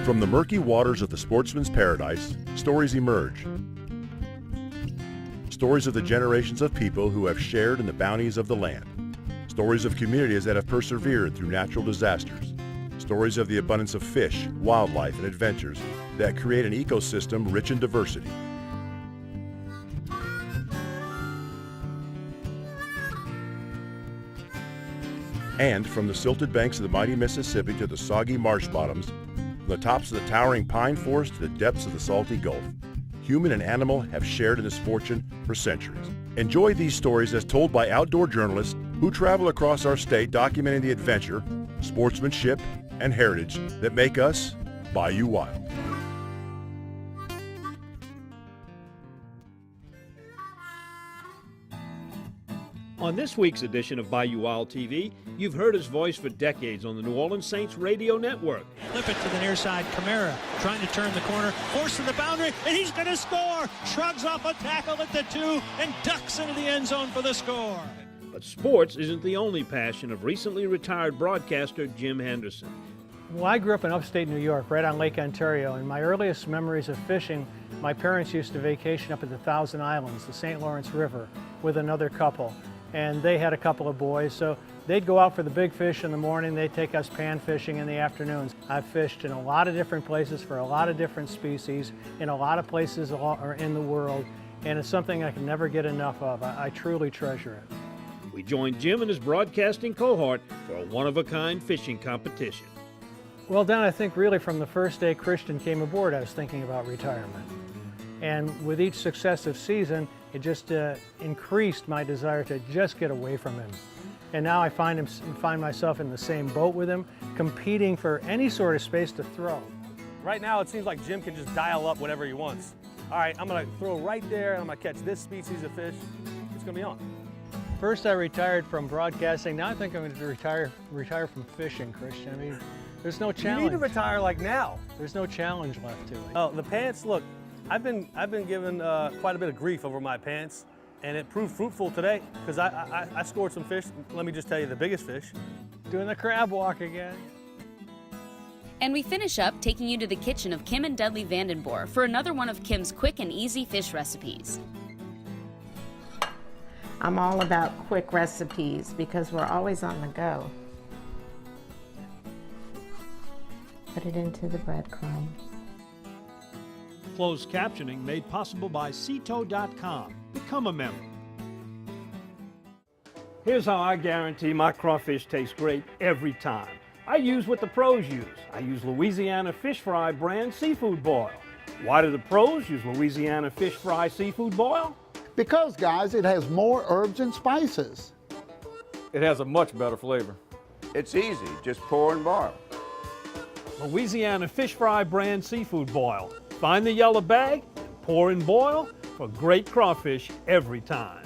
From the murky waters of the sportsman's paradise, stories emerge. Stories of the generations of people who have shared in the bounties of the land. Stories of communities that have persevered through natural disasters. Stories of the abundance of fish, wildlife, and adventures that create an ecosystem rich in diversity. And from the silted banks of the mighty Mississippi to the soggy marsh bottoms, from the tops of the towering pine forest to the depths of the salty Gulf, human and animal have shared in this fortune for centuries. Enjoy these stories as told by outdoor journalists who travel across our state documenting the adventure, sportsmanship, and heritage that make us Bayou Wild. On this week's edition of Bayou Wild TV, you've heard his voice for decades on the New Orleans Saints radio network. Flip it to the near side. Camara trying to turn the corner, forcing the boundary, and he's going to score. Shrugs off a tackle at the 2 and ducks into the end zone for the score. But sports isn't the only passion of recently retired broadcaster Jim Henderson. Well, I grew up in upstate New York, right on Lake Ontario, and my earliest memories of fishing, my parents used to vacation up at the Thousand Islands, the St. Lawrence River, with another couple. And they had a couple of boys, so they'd go out for the big fish in the morning, they'd take us pan fishing in the afternoons. I've fished in a lot of different places for a lot of different species, in a lot of places in the world, and it's something I can never get enough of. I truly treasure it. We joined Jim and his broadcasting cohort for a one-of-a-kind fishing competition. Well, Don, I think really from the first day Kristian came aboard, I was thinking about retirement. And with each successive season, it just increased my desire to just get away from him. And now I find myself in the same boat with him, competing for any sort of space to throw. Right now, it seems like Jim can just dial up whatever he wants. All right, I'm gonna throw right there, and I'm gonna catch this species of fish. It's gonna be on. First, I retired from broadcasting. Now I think I'm going to retire from fishing, Kristian. I mean, there's no challenge. You need to retire like now. There's no challenge left to it. Oh, the pants, look, I've been given quite a bit of grief over my pants, and it proved fruitful today because I scored some fish. Let me just tell you, the biggest fish. Doing the crab walk again. And we finish up taking you to the kitchen of Kim and Dudley Vandenborre for another one of Kim's quick and easy fish recipes. I'm all about quick recipes because we're always on the go. Put it into the breadcrumb. Closed captioning made possible by Ceto.com. Become a member. Here's how I guarantee my crawfish tastes great every time. I use what the pros use. I use Louisiana Fish Fry brand seafood boil. Why do the pros use Louisiana Fish Fry seafood boil? Because, guys, it has more herbs and spices. It has a much better flavor. It's easy, just pour and boil. Louisiana Fish Fry brand seafood boil. Find the yellow bag, pour and boil for great crawfish every time.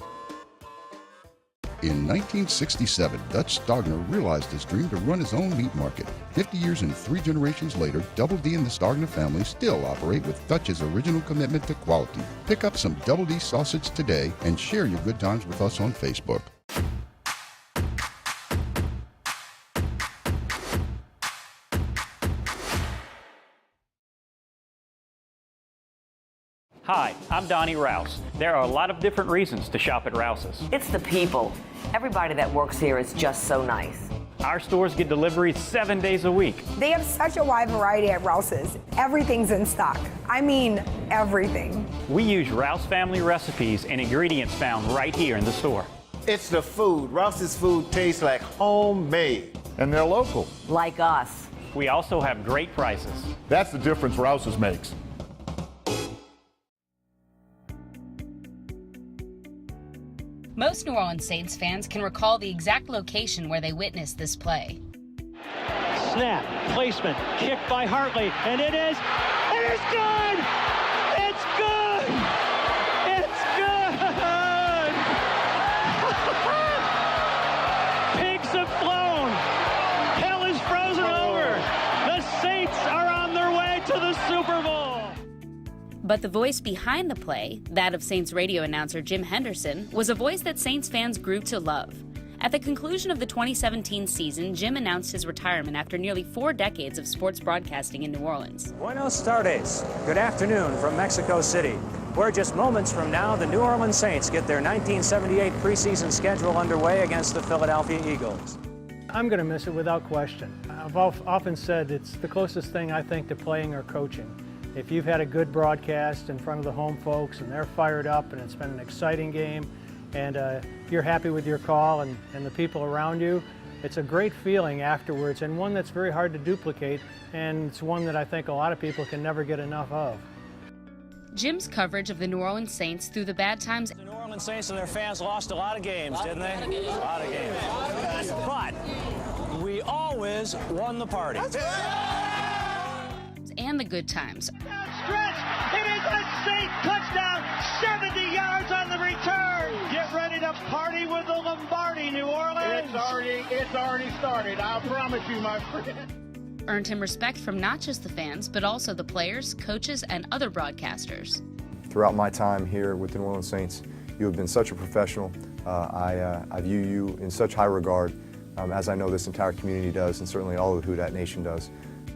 In 1967, Dutch Stogner realized his dream to run his own meat market. 50 years and 3 generations later, Double D and the Stogner family still operate with Dutch's original commitment to quality. Pick up some Double D sausage today and share your good times with us on Facebook. Hi, I'm Donnie Rouse. There are a lot of different reasons to shop at Rouse's. It's the people. Everybody that works here is just so nice. Our stores get deliveries 7 days a week. They have such a wide variety at Rouse's. Everything's in stock. I mean, everything. We use Rouse family recipes and ingredients found right here in the store. It's the food. Rouse's food tastes like homemade. And they're local. Like us. We also have great prices. That's the difference Rouse's makes. Most New Orleans Saints fans can recall the exact location where they witnessed this play. Snap, placement, kick by Hartley, and it is good! It's good! It's good! Pigs have flown. Hell is frozen over. The Saints are on their way to the Super Bowl. But the voice behind the play, that of Saints radio announcer Jim Henderson, was a voice that Saints fans grew to love. At the conclusion of the 2017 season, Jim announced his retirement after nearly 4 decades of sports broadcasting in New Orleans. Buenos tardes. Good afternoon from Mexico City, where just moments from now, the New Orleans Saints get their 1978 preseason schedule underway against the Philadelphia Eagles. I'm going to miss it without question. I've often said it's the closest thing I think to playing or coaching. If you've had a good broadcast in front of the home folks and they're fired up and it's been an exciting game and you're happy with your call and the people around you, it's a great feeling afterwards and one that's very hard to duplicate, and it's one that I think a lot of people can never get enough of. Jim's coverage of the New Orleans Saints through the bad times. The New Orleans Saints and their fans lost a lot of games, didn't they? A lot of games. But we always won the party. And the good times. Stretch. It is a Saint touchdown. 70 yards on the return. Get ready to party with the Lombardi, New Orleans. It's already started. I promise you, my friend. Earned him respect from not just the fans, but also the players, coaches, and other broadcasters. Throughout my time here with the New Orleans Saints, you have been such a professional. I view you in such high regard, as I know this entire community does, and certainly all of the Who Dat Nation does.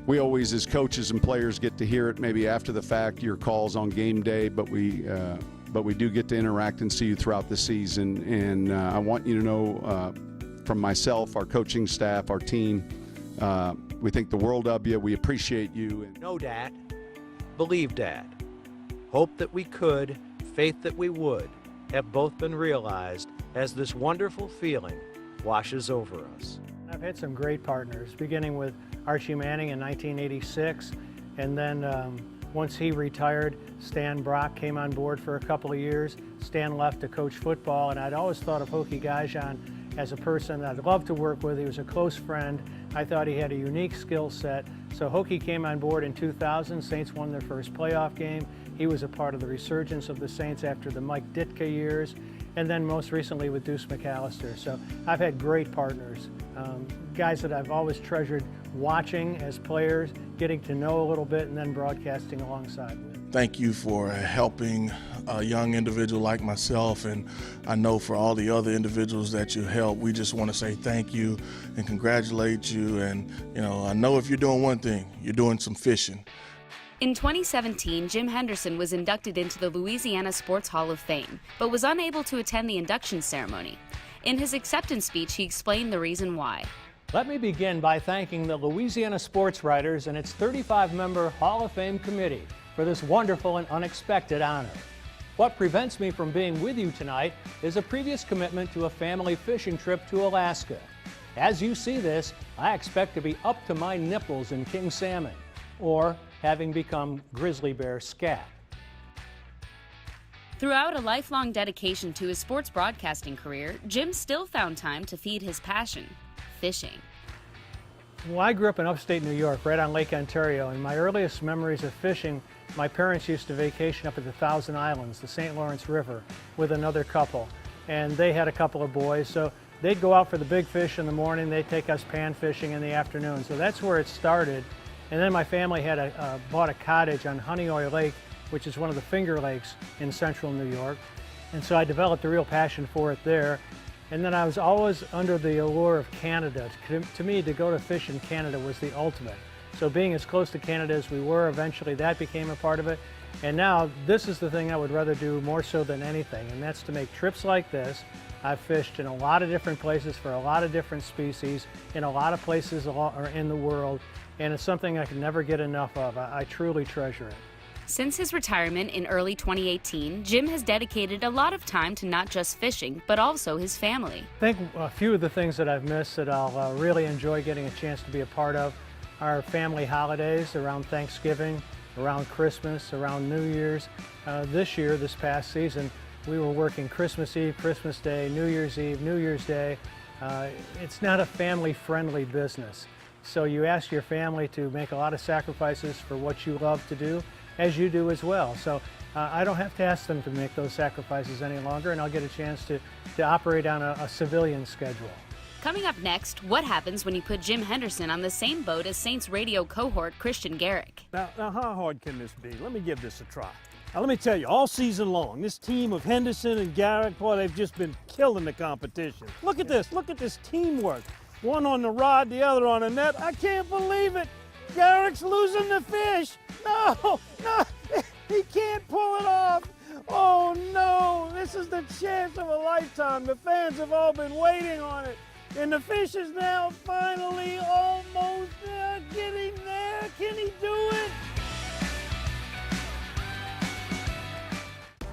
We always, as coaches and players, get to hear it maybe after the fact, your calls on game day, but we do get to interact and see you throughout the season. And I want you to know from myself, our coaching staff, our team, we think the world of you. We appreciate you. Know dat, believe dat. Hope that we could, faith that we would, have both been realized as this wonderful feeling washes over us. I've had some great partners, beginning with Archie Manning in 1986, and then once he retired, Stan Brock came on board for a couple of years. Stan left to coach football, and I'd always thought of Hokie Gajan as a person that I'd love to work with. He was a close friend. I thought he had a unique skill set. So Hokie came on board in 2000. Saints won their first playoff game. He was a part of the resurgence of the Saints after the Mike Ditka years, and then most recently with Deuce McAllister. So I've had great partners, guys that I've always treasured watching as players, getting to know a little bit, and then broadcasting alongside with. Thank you for helping a young individual like myself, and I know for all the other individuals that you help, we just want to say thank you and congratulate you. And I know if you're doing one thing, you're doing some fishing. In 2017, Jim Henderson was inducted into the Louisiana Sports Hall of Fame, but was unable to attend the induction ceremony. In his acceptance speech, he explained the reason why. Let me begin by thanking the Louisiana Sports Writers and its 35-member Hall of Fame committee for this wonderful and unexpected honor. What prevents me from being with you tonight is a previous commitment to a family fishing trip to Alaska. As you see this, I expect to be up to my nipples in king salmon, or having become grizzly bear scat. Throughout a lifelong dedication to his sports broadcasting career, Jim still found time to feed his passion, fishing. Well, I grew up in upstate New York, right on Lake Ontario, and my earliest memories of fishing, my parents used to vacation up at the Thousand Islands, the St. Lawrence River, with another couple. And they had a couple of boys, so they'd go out for the big fish in the morning, they'd take us pan fishing in the afternoon. So that's where it started. And then my family had bought a cottage on Honeoye Lake, which is one of the Finger Lakes in central New York. And so I developed a real passion for it there. And then I was always under the allure of Canada. To me, to go to fish in Canada was the ultimate. So being as close to Canada as we were, eventually that became a part of it. And now this is the thing I would rather do more so than anything, and that's to make trips like this. I've fished in a lot of different places for a lot of different species, in a lot of places in the world, and it's something I can never get enough of. I truly treasure it. Since his retirement in early 2018, Jim has dedicated a lot of time to not just fishing, but also his family. I think a few of the things that I've missed that I'll really enjoy getting a chance to be a part of are family holidays around Thanksgiving, around Christmas, around New Year's. This past season, we were working Christmas Eve, Christmas Day, New Year's Eve, New Year's Day. It's not a family-friendly business. So you ask your family to make a lot of sacrifices for what you love to do, as you do as well. So I don't have to ask them to make those sacrifices any longer, and I'll get a chance to operate on a civilian schedule. Coming up next, what happens when you put Jim Henderson on the same boat as Saints radio cohort Kristian Garic? Now how hard can this be? Let me give this a try. Now, let me tell you, all season long, this team of Henderson and Garic, boy, they've just been killing the competition. Look at this teamwork. One on the rod, the other on the net. I can't believe it. Garic's losing the fish. No, he can't pull it off. Oh no, this is the chance of a lifetime. The fans have all been waiting on it. And the fish is now finally almost there, getting there. Can he do it?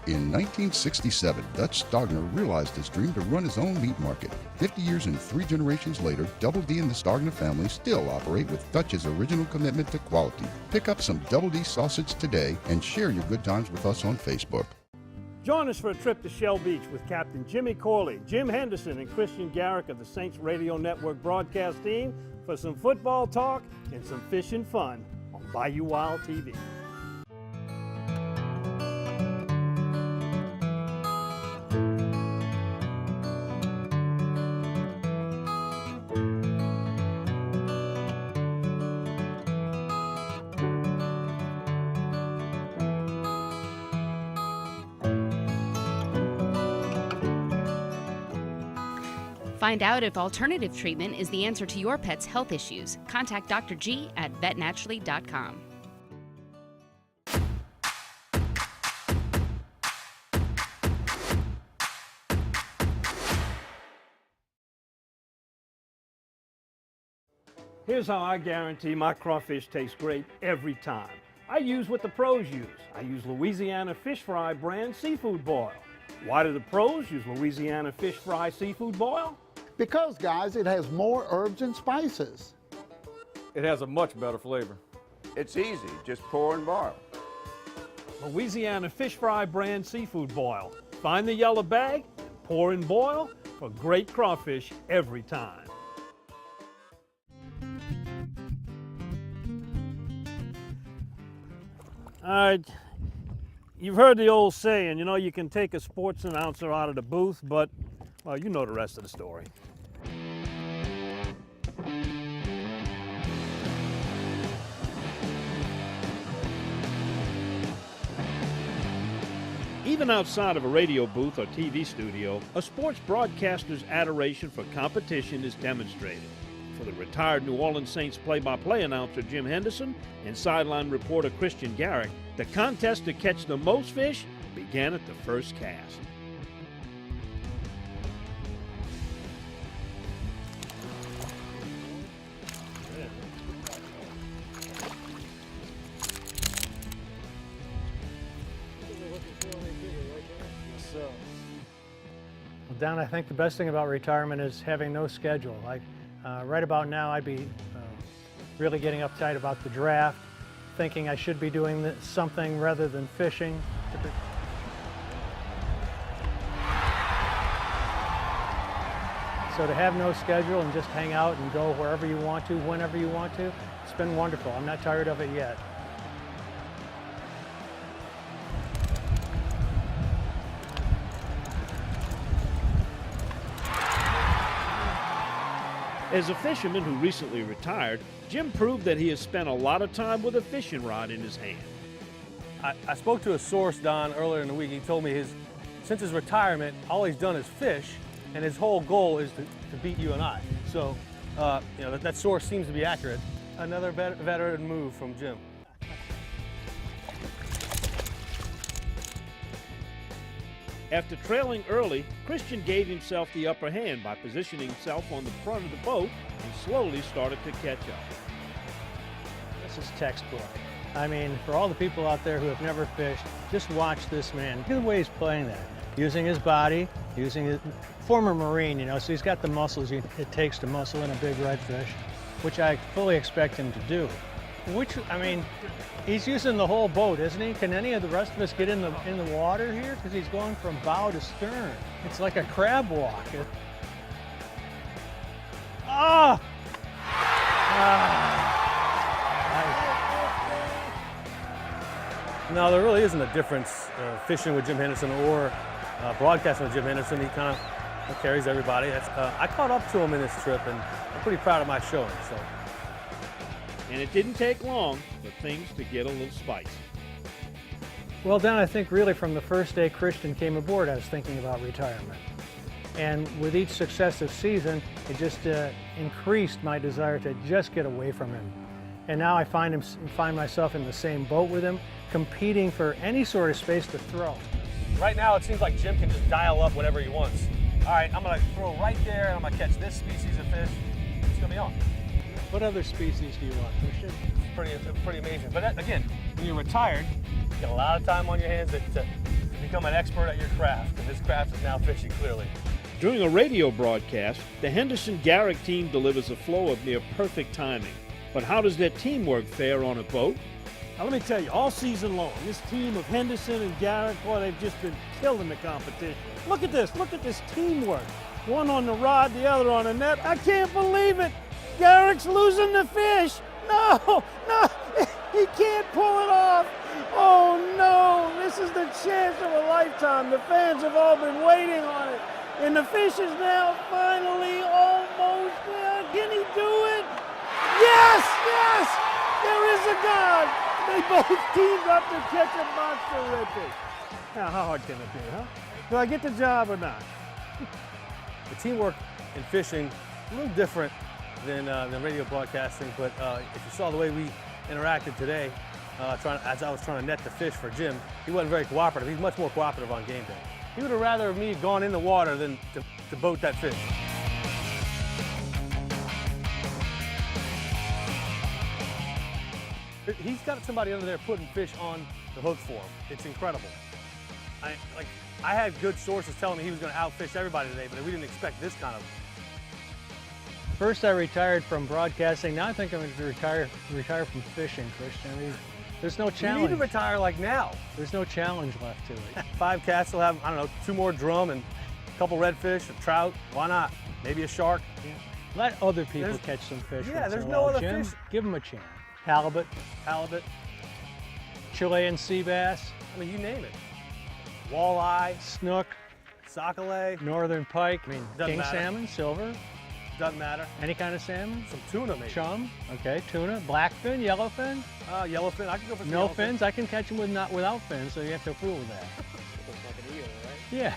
In 1967, Dutch Stogner realized his dream to run his own meat market. 50 years and 3 generations later, Double D and the Stogner family still operate with Dutch's original commitment to quality. Pick up some Double D sausage today and share your good times with us on Facebook. Join us for a trip to Shell Beach with Captain Jimmy Corley, Jim Henderson, and Kristian Garic of the Saints Radio Network broadcast team for some football talk and some fishing fun on Bayou Wild TV. Find out if alternative treatment is the answer to your pet's health issues. Contact Dr. G at vetnaturally.com. Here's how I guarantee my crawfish taste great every time. I use what the pros use. I use Louisiana Fish Fry brand seafood boil. Why do the pros use Louisiana Fish Fry seafood boil? Because, guys, it has more herbs and spices. It has a much better flavor. It's easy, just pour and boil. Louisiana Fish Fry brand seafood boil. Find the yellow bag and pour and boil for great crawfish every time. All right, you've heard the old saying, you know, you can take a sports announcer out of the booth, but, well, you know the rest of the story. Even outside of a radio booth or TV studio, a sports broadcaster's adoration for competition is demonstrated. For the retired New Orleans Saints play-by-play announcer Jim Henderson and sideline reporter Kristian Garic, the contest to catch the most fish began at the first cast. Well, Don, I think the best thing about retirement is having no schedule. Right about now, I'd be really getting uptight about the draft, thinking I should be doing something rather than fishing. So to have no schedule and just hang out and go wherever you want to, whenever you want to, it's been wonderful. I'm not tired of it yet. As a fisherman who recently retired, Jim proved that he has spent a lot of time with a fishing rod in his hand. I spoke to a source, Don, earlier in the week. He told me since his retirement, all he's done is fish, and his whole goal is to beat you and I. So, you know, that source seems to be accurate. Another veteran move from Jim. After trailing early, Kristian gave himself the upper hand by positioning himself on the front of the boat and slowly started to catch up. This is textbook. I mean, for all the people out there who have never fished, just watch this man. Look at the way he's playing that. Using his body, using his former Marine, you know, so he's got the muscles it takes to muscle in a big redfish, which I fully expect him to do. I mean, he's using the whole boat, isn't he? Can any of the rest of us get in the water here? Because he's going from bow to stern. It's like a crab walk. Ah! No, there really isn't a difference fishing with Jim Henderson or broadcasting with Jim Henderson. He kind of carries everybody. I caught up to him in this trip, and I'm pretty proud of my showing. So. And it didn't take long for things to get a little spicy. Well, Don, I think really from the first day Kristian came aboard, I was thinking about retirement. And with each successive season, it just increased my desire to just get away from him. And now I find myself in the same boat with him, competing for any sort of space to throw. Right now, it seems like Jim can just dial up whatever he wants. All right, I'm going to throw right there, and I'm going to catch this species of fish. It's going to be on. What other species do you want, Kristian? Pretty amazing. But again, when you're retired, you get a lot of time on your hands to become an expert at your craft, and this craft is now fishing clearly. During a radio broadcast, the Henderson Garic team delivers a flow of near perfect timing. But how does their teamwork fare on a boat? Now let me tell you, all season long, this team of Henderson and Garic, boy, they've just been killing the competition. Look at this teamwork. One on the rod, the other on the net. I can't believe it. Garic's losing the fish. No, he can't pull it off. Oh no, this is the chance of a lifetime. The fans have all been waiting on it. And the fish is now finally almost there. Can he do it? Yes, there is a God. They both teamed up to catch a monster redfish. Now, how hard can it be, huh? Do I get the job or not? The teamwork in fishing, a little different than radio broadcasting, but if you saw the way we interacted today, as I was trying to net the fish for Jim, he wasn't very cooperative. He's much more cooperative on game day. He would have rather me gone in the water than to boat that fish. He's got somebody under there putting fish on the hook for him. It's incredible. I had good sources telling me he was going to outfish everybody today, but we didn't expect this kind of. First I retired from broadcasting, now I think I'm going to retire from fishing, Kristian. I mean, there's no challenge. You need to retire like now. There's no challenge left to it. 5 casts will have, I don't know, 2 more drum and a couple redfish, a trout. Why not? Maybe a shark. Yeah. Let other people catch some fish. Yeah, there's no other Jim, fish. Give them a chance. Halibut, Chilean sea bass. I mean, you name it. Walleye, snook, sockeye, northern pike. I mean, king matter. Salmon, silver. Doesn't matter. Any kind of salmon? Some tuna, maybe. Chum. Okay, tuna. Blackfin, yellowfin. Yellowfin. I can go for some no yellowfin. fins. I can catch them without fins, so you have to fool with that. Like an eel, right? Yeah,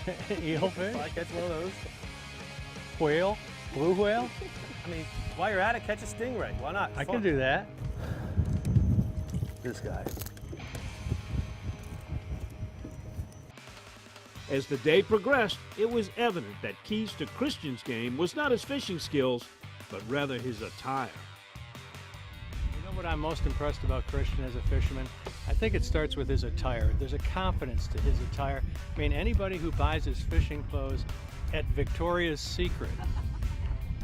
eelfish. I catch one of those. Whale, blue whale. I mean, while you're at it, catch a stingray. Why not? It's I fun. can do that. This guy. As the day progressed, it was evident that keys to Kristian's game was not his fishing skills, but rather his attire. You know what I'm most impressed about Kristian as a fisherman? I think it starts with his attire. There's a confidence to his attire. I mean, anybody who buys his fishing clothes at Victoria's Secret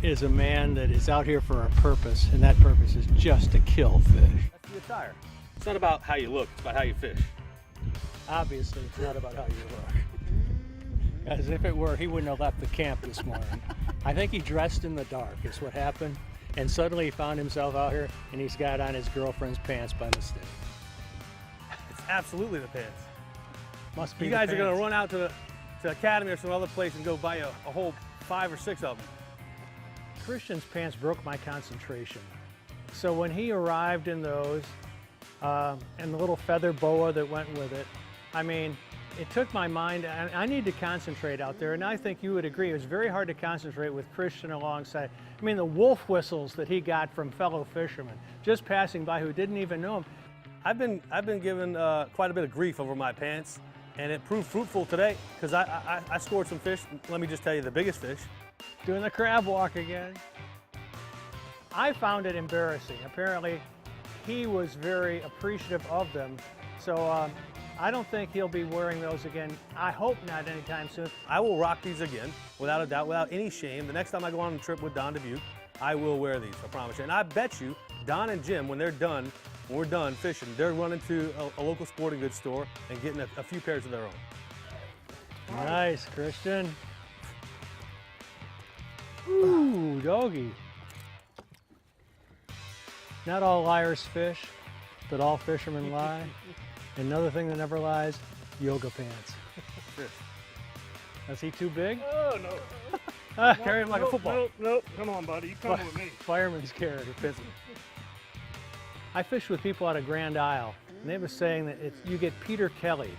is a man that is out here for a purpose, and that purpose is just to kill fish. That's the attire. It's not about how you look, it's about how you fish. Obviously, it's not about how you look. As if it were, he wouldn't have left the camp this morning. I think he dressed in the dark is what happened, and suddenly he found himself out here, and he's got on his girlfriend's pants by mistake. It's absolutely the pants. Must be you the guys are going pants. to run out to Academy or some other place and go buy a whole 5 or 6 of them. Kristian's pants broke my concentration. So when he arrived in those, and the little feather boa that went with it, I mean, it took my mind, I need to concentrate out there, and I think you would agree, it was very hard to concentrate with Kristian alongside. I mean, the wolf whistles that he got from fellow fishermen, just passing by who didn't even know him. I've been given quite a bit of grief over my pants, and it proved fruitful today, because I scored some fish. Let me just tell you, the biggest fish. Doing the crab walk again. I found it embarrassing. Apparently, he was very appreciative of them, so I don't think he'll be wearing those again. I hope not anytime soon. I will rock these again, without a doubt, without any shame. The next time I go on a trip with Don Dubuque, I will wear these, I promise you. And I bet you, Don and Jim, when we're done fishing, they're running to a local sporting goods store and getting a few pairs of their own. Nice, Kristian. Ooh, doggy. Not all liars fish, but all fishermen lie. Another thing that never lies, yoga pants. Is he too big? Oh, no. Carry him like a football. Nope. Come on, buddy. You come with me. Fireman's carry. I fish with people out of Grand Isle, and they have a saying that you get Peter Kelly'd.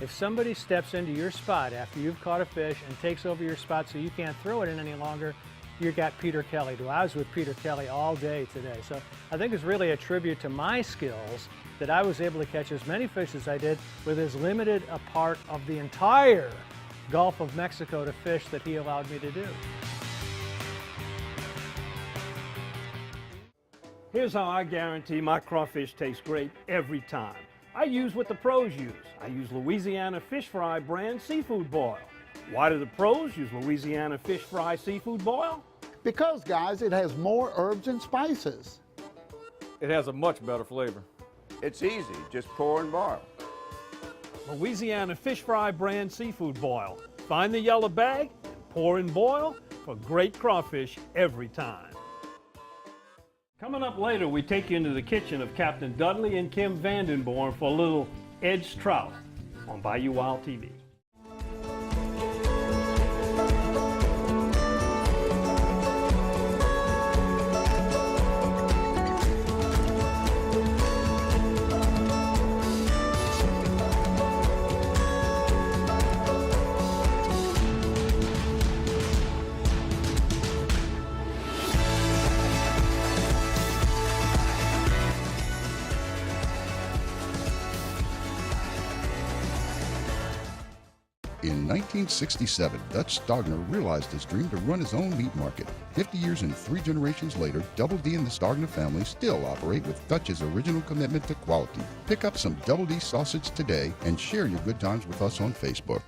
If somebody steps into your spot after you've caught a fish and takes over your spot so you can't throw it in any longer, you got Peter Kelly'd. Well, I was with Peter Kelly all day today, so I think it's really a tribute to my skills that I was able to catch as many fish as I did with as limited a part of the entire Gulf of Mexico to fish that he allowed me to do. Here's how I guarantee my crawfish taste great every time. I use what the pros use. I use Louisiana Fish Fry brand seafood boil. Why do the pros use Louisiana Fish Fry seafood boil? Because, guys, it has more herbs and spices. It has a much better flavor. It's easy, just pour and boil. Louisiana Fish Fry brand seafood boil. Find the yellow bag and pour and boil for great crawfish every time. Coming up later, we take you into the kitchen of Captain Dudley and Kim Vandenborn for a little edged trout on Bayou Wild TV. In 1967, Dutch Stogner realized his dream to run his own meat market. 50 years and 3 generations later, Double D and the Stogner family still operate with Dutch's original commitment to quality. Pick up some Double D sausage today and share your good times with us on Facebook.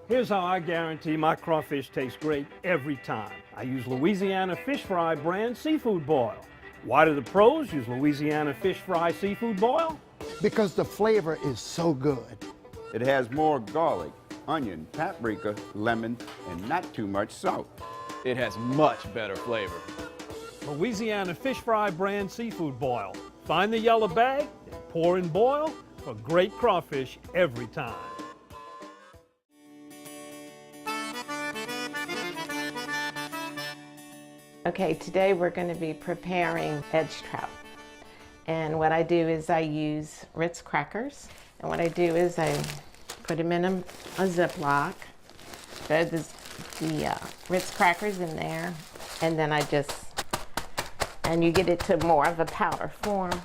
Here's how I guarantee my crawfish taste great every time. I use Louisiana Fish Fry brand seafood boil. Why do the pros use Louisiana Fish Fry seafood boil? Because the flavor is so good. It has more garlic, onion, paprika, lemon, and not too much salt. It has much better flavor. Louisiana Fish Fry brand seafood boil. Find the yellow bag and pour and boil for great crawfish every time. Okay, today we're going to be preparing edge trout. And what I do is I use Ritz crackers. And what I do is I put them in a Ziploc, throw the Ritz crackers in there, and then and you get it to more of a powder form.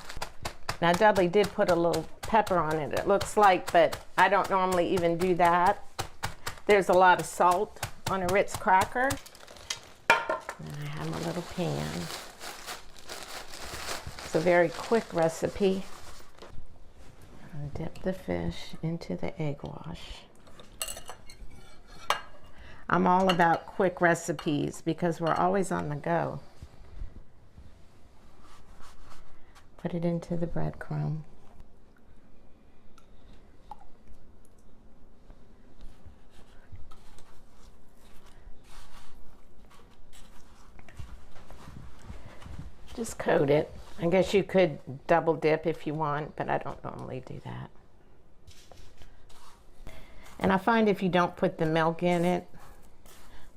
Now Dudley did put a little pepper on it, it looks like, but I don't normally even do that. There's a lot of salt on a Ritz cracker. And I have my little pan. It's a very quick recipe. I'll dip the fish into the egg wash. I'm all about quick recipes because we're always on the go. Put it into the breadcrumb. Just coat it. I guess you could double dip if you want, but I don't normally do that. And I find if you don't put the milk in it,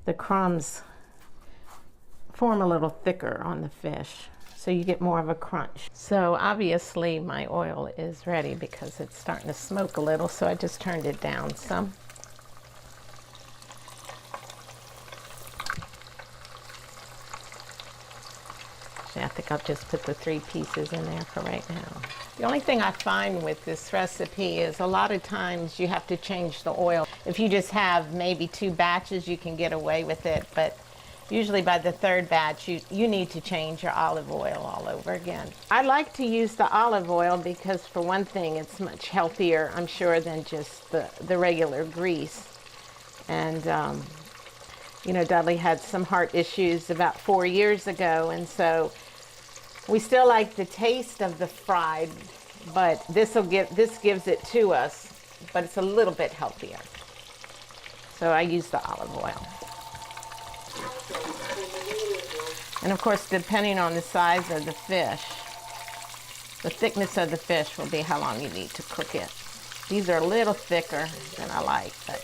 the crumbs form a little thicker on the fish, so you get more of a crunch. So obviously my oil is ready because it's starting to smoke a little, so I just turned it down some. I think I'll just put the 3 pieces in there for right now. The only thing I find with this recipe is a lot of times you have to change the oil. If you just have maybe 2 batches, you can get away with it, but usually by the 3rd batch, you need to change your olive oil all over again. I like to use the olive oil because for one thing, it's much healthier, I'm sure, than just the regular grease. And you know, Dudley had some heart issues about 4 years ago, and so we still like the taste of the fried, but this gives it to us, but it's a little bit healthier. So I use the olive oil. And of course, depending on the size of the fish, the thickness of the fish will be how long you need to cook it. These are a little thicker than I like, but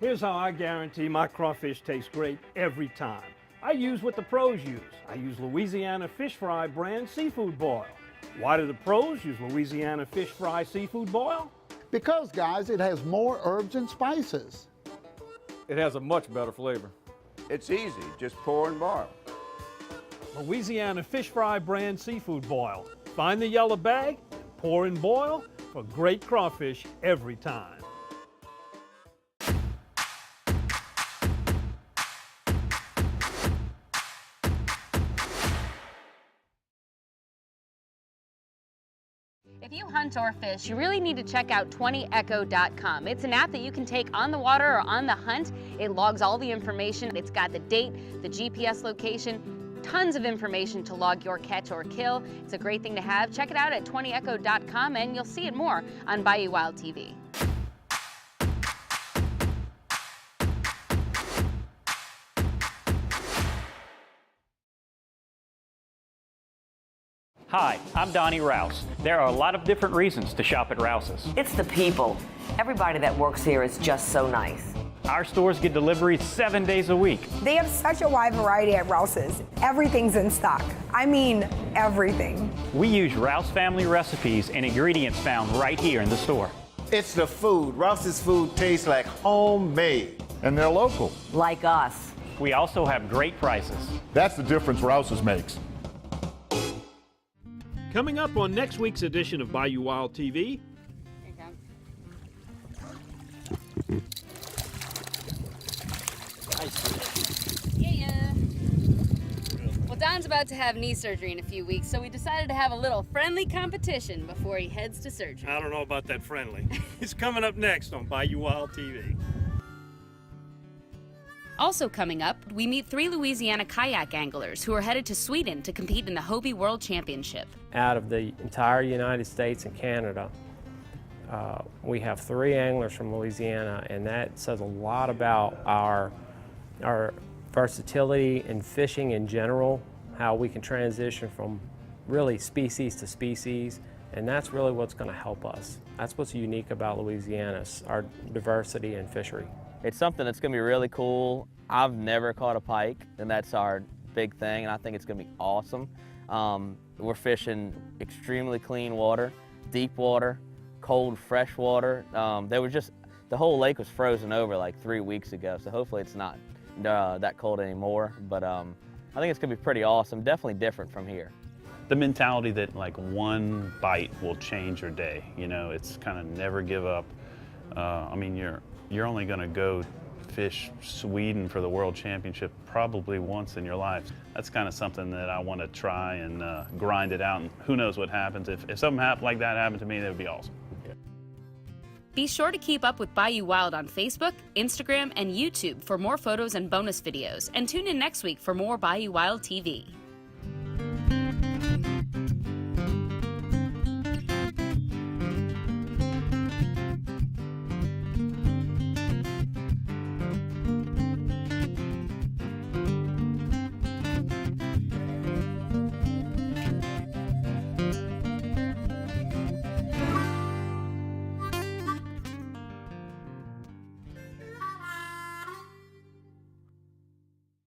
Here's how I guarantee my crawfish tastes great every time. I use what the pros use. I use Louisiana Fish Fry brand seafood boil. Why do the pros use Louisiana Fish Fry seafood boil? Because, guys, it has more herbs and spices. It has a much better flavor. It's easy, just pour and boil. Louisiana Fish Fry brand seafood boil. Find the yellow bag, pour and boil for great crawfish every time. If you hunt or fish, you really need to check out 20echo.com. It's an app that you can take on the water or on the hunt. It logs all the information. It's got the date, the GPS location, tons of information to log your catch or kill. It's a great thing to have. Check it out at 20echo.com and you'll see it more on Bayou Wild TV. Hi, I'm Donnie Rouse. There are a lot of different reasons to shop at Rouse's. It's the people. Everybody that works here is just so nice. Our stores get deliveries 7 days a week. They have such a wide variety at Rouse's. Everything's in stock. I mean, everything. We use Rouse family recipes and ingredients found right here in the store. It's the food. Rouse's food tastes like homemade. And they're local. Like us. We also have great prices. That's the difference Rouse's makes. Coming up on next week's edition of Bayou Wild TV. Yeah. Well, Don's about to have knee surgery in a few weeks, so we decided to have a little friendly competition before he heads to surgery. I don't know about that friendly. It's coming up next on Bayou Wild TV. Also coming up, we meet 3 Louisiana kayak anglers who are headed to Sweden to compete in the Hobie World Championship. Out of the entire United States and Canada, we have 3 anglers from Louisiana, and that says a lot about our versatility in fishing in general, how we can transition from really species to species, and that's really what's going to help us. That's what's unique about Louisiana, our diversity in fishery. It's something that's going to be really cool. I've never caught a pike, and that's our big thing, and I think it's going to be awesome. We're fishing extremely clean water, deep water, cold, fresh water. The whole lake was frozen over like 3 weeks ago, so hopefully it's not that cold anymore. But I think it's going to be pretty awesome, definitely different from here. The mentality that like one bite will change your day, you know, it's kind of never give up. I mean, you're only going to go fish Sweden for the World Championship probably once in your life. That's kind of something that I want to try and grind it out, and who knows what happens. If something like that happened to me, that would be awesome. Yeah. Be sure to keep up with Bayou Wild on Facebook, Instagram, and YouTube for more photos and bonus videos, and tune in next week for more Bayou Wild TV.